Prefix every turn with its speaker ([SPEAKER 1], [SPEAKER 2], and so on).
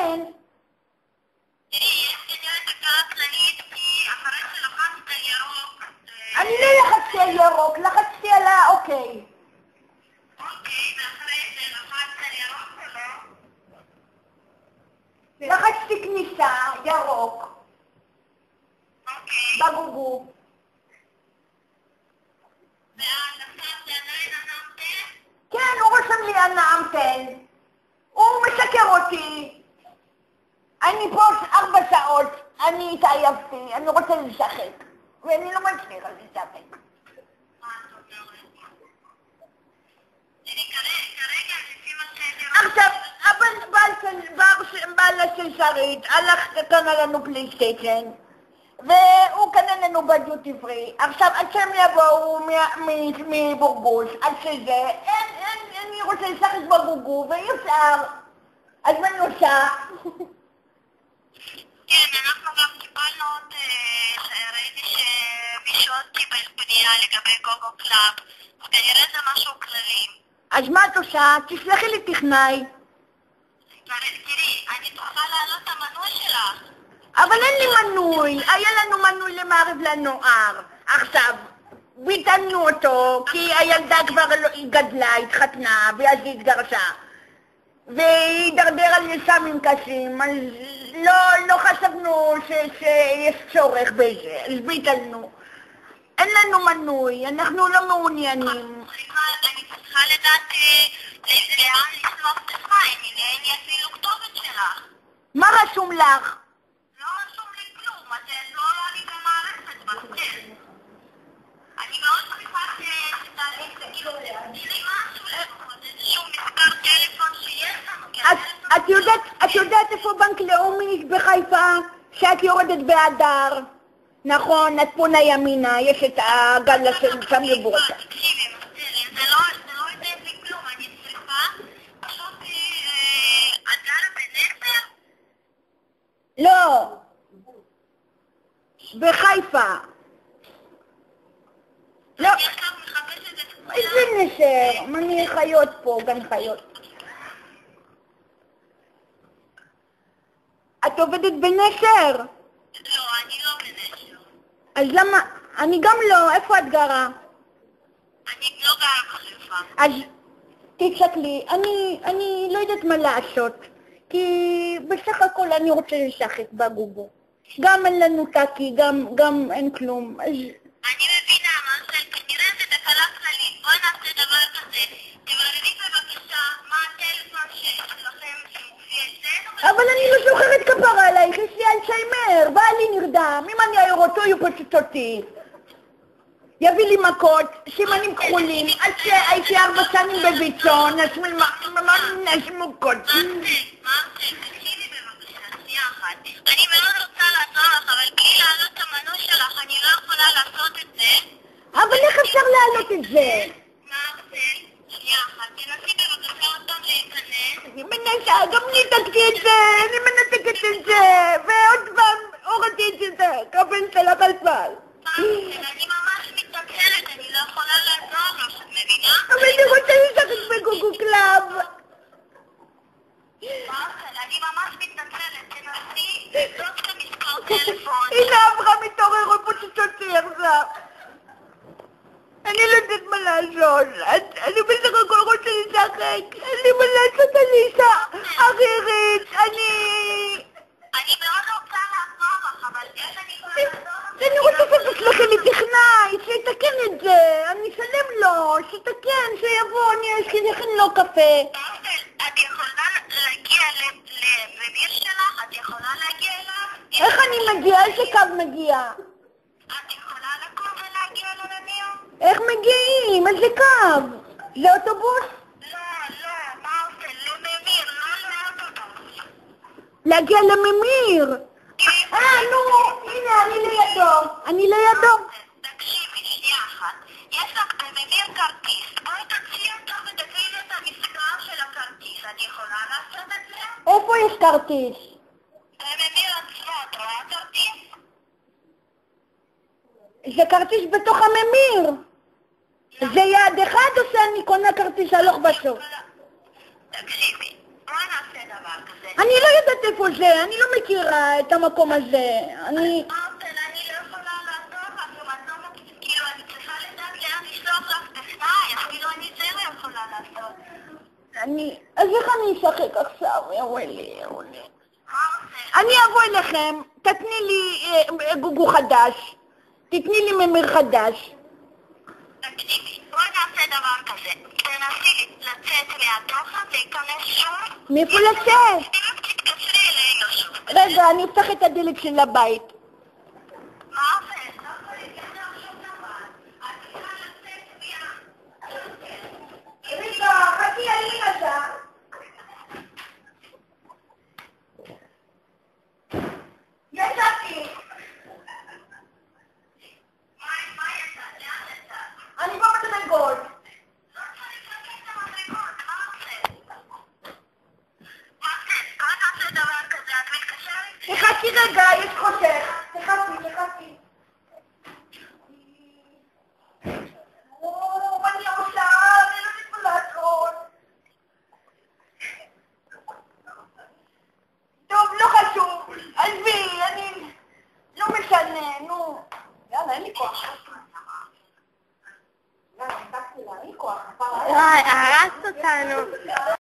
[SPEAKER 1] כן.
[SPEAKER 2] תראי, יש כנראה תקלה כללית, כי אחרי שלחצת על ירוק...
[SPEAKER 1] אני לא לחצתי על ירוק, לחצתי על האוקיי.
[SPEAKER 2] אוקיי, ואחרי זה לחצת על ירוק ולא?
[SPEAKER 1] לחצתי כניסה, ירוק,
[SPEAKER 2] אוקיי.
[SPEAKER 1] בגוגו.
[SPEAKER 2] ואז עכשיו זה עדיין ענמתם?
[SPEAKER 1] כן, הוא רשם לי אנעמתן. הוא משקר אותי. אני פה 4 שעות, אני התעייפתי, אני רוצה לשחק. ואני לא מצליחה לשחק.
[SPEAKER 2] מה את אומרת? תראי, כרגע לפי מה שאני...
[SPEAKER 1] עכשיו, בעלה של שרית הלך קנה לנו פלייסטיישן והוא קנה לנו בדיוטי פרי. עכשיו, עד שהם יבואו מבורבוס, עד שזה, אני רוצה לשחק בגוגו ואי אפשר. אז מה אני עושה?
[SPEAKER 2] כן, אנחנו גם קיבלנו עוד... ראיתי שמישהו קיבל פנייה לגבי גוגו קלאב, אז כנראה זה משהו כללי.
[SPEAKER 1] אז מה את עושה? תשלחי לי טכנאי.
[SPEAKER 2] תראי, אני תוכל להעלות את המנוי שלך.
[SPEAKER 1] אבל אין לי מנוי, היה לנו מנוי למערב לנוער. עכשיו, ביטלנו אותו כי הילדה כבר גדלה, התחתנה, ואז היא התגרשה. והיא הידרדר על סמים קשים, אז לא חשבנו שיש צורך בזה, אז ביטלנו. אין לנו מנוי, אנחנו לא מעוניינים.
[SPEAKER 2] אני צריכה לדעת לאן לשלוח את הסמיים, אין לי אפילו כתובת שלך.
[SPEAKER 1] מה רשום לך?
[SPEAKER 2] לא רשום לי כלום, אז לא עולה לי במערכת, בסדר. אני מאוד צריכה שתעלי את זה, כאילו, תני משהו לפחות, איזשהו מספר טלפון שיש לנו, כי
[SPEAKER 1] את יודעת איפה בנק לאומי בחיפה? שאת יורדת באדר. נכון, את פונה ימינה, יש את הגל שם לבורסה.
[SPEAKER 2] תקשיבי, זה לא יודע לי כלום, אני צריכה פשוט את גרה בנצר?
[SPEAKER 1] לא, בחיפה. לא,
[SPEAKER 2] אני עכשיו מחפשת את כולם.
[SPEAKER 1] איזה נשר, אני חיות פה, גן חיות. את עובדת בנשר?
[SPEAKER 2] לא, אני לא בנשר.
[SPEAKER 1] אז למה? אני גם לא, איפה את גרה?
[SPEAKER 2] אני לא גרה בחיפה.
[SPEAKER 1] אז תסתכלי, אני לא יודעת מה לעשות, כי בסך הכל אני רוצה לשחק בגוגו. גם אין לנו טאקי, גם אין כלום, אז...
[SPEAKER 2] אני מבינה, מרסל, כנראה זה תקלה כללית. בואי נעשה דבר כזה. תבררי בבקשה מה הטלפון שלכם שמופיע אצלנו.
[SPEAKER 1] אבל אני לא זוכרת כפרה עלייך, יש לי אלצהיימר, בעלי נרדם, אם אני אעיר אותו יפוצץ אותי. יביא לי מכות, סימנים כחולים, עד שהייתי 4 שנים בביצון, אז ממש מכות.
[SPEAKER 2] מרסל, תקשיבי בבקשה, שנייה אחת. אני מאוד רוצה לעזור לך, אבל בלי להעלות את המנוי שלך, אני לא יכולה לעשות את זה.
[SPEAKER 1] אבל איך אפשר להעלות את זה?
[SPEAKER 2] מרסל, שנייה אחת, תנסי בבקשה עוד פעם להיכנס.
[SPEAKER 1] אני מנסה, גם ניתקתי את זה, אני מנתקת את זה, ועוד פעם הורדתי את זה, כפן של הבלבל.
[SPEAKER 2] מרסל, אני ממש מתנצלת, אני לא יכולה לעזור לך, את מבינה?
[SPEAKER 1] אבל אני רוצה לשחק בגוגו קלאב.
[SPEAKER 2] מרסל, אני ממש מתנצלת, תנסי לבדוק את המספר טלפון.
[SPEAKER 1] הנה אברהם מתעורר, הוא פוצץ אותי עכשיו. אני לא יודעת מה לעשות, אני בסך הכל רוצה לשחק, אין לי מה לעשות, אני אישה אחרת, אני
[SPEAKER 2] מאוד רוצה לעזור לך, אבל איך אני יכולה לעזור לך?
[SPEAKER 1] אני רוצה שתשלחי לי טכנאי, שיתקן את זה, אני אשלם לו, שיתקן, שיבוא, אני אכין לו קפה.
[SPEAKER 2] מרסל, את יכולה להגיע לממיר שלך? את יכולה להגיע אליו?
[SPEAKER 1] איך אני מגיעה? איזה קו מגיע?
[SPEAKER 2] את יכולה לקום ולהגיע לממיר?
[SPEAKER 1] איך מגיעים? איזה קו? זה אוטובוס?
[SPEAKER 2] לא, מרסל, לממיר, לא לאוטובוס.
[SPEAKER 1] להגיע לממיר. נו, הנה, אני לידו.
[SPEAKER 2] תקשיבי, שנייה אחת. יש לך בממיר כרטיס. בואי תציעי אותו ותביאי את המספר של הכרטיס. את יכולה לעשות את זה?
[SPEAKER 1] איפה יש כרטיס?
[SPEAKER 2] בממיר עצמו, את רואה כרטיס?
[SPEAKER 1] זה כרטיס בתוך הממיר. זה יעד אחד או שאני קונה כרטיס הלוך בסוף?
[SPEAKER 2] תקשיבי, בואי נעשה דבר כזה.
[SPEAKER 1] אני לא יודעת איפה זה, אני לא מכירה את המקום הזה. אני
[SPEAKER 2] לא יכולה לעזור לך, כאילו אני צריכה לדעת לאן לשלוח לך טכנאי, אפילו אני זה לא יכולה לעשות.
[SPEAKER 1] אז איך אני אשחק עכשיו? יאווי לי.
[SPEAKER 2] מה עושה?
[SPEAKER 1] אני אבוא אליכם, תתני לי גוגו חדש, תתני לי ממיר חדש.
[SPEAKER 2] תקשיבי, בואי נעשה דבר כזה. תנסי לצאת מהתוכן להיכנס שוב.
[SPEAKER 1] מאיפה לצאת?
[SPEAKER 2] אם תתקשרי אלינו שוב.
[SPEAKER 1] רגע, אני אפתח את הדלת של הבית.
[SPEAKER 2] מה זה? לא יכולים לעשות שום דבר. את צריכה לצאת
[SPEAKER 1] רגע, חכי לי רגע. יצאתי.
[SPEAKER 2] מה יצא? לאן יצא?
[SPEAKER 1] אני פה במדרגות.
[SPEAKER 2] לא צריך לתת את המדרגות, מה זה? מה זה? בואי נעשה דבר כזה, את מתקשרת?
[SPEAKER 1] תחכי רגע, יש חושך. תחכי. מה אני עושה? אני לא יודעת מה לעשות. טוב, לא חשוב. עזבי, אני... לא משנה, נו. יאללה, אין לי כוח. יאללה, אין לי כוח.
[SPEAKER 3] הרסת אותנו.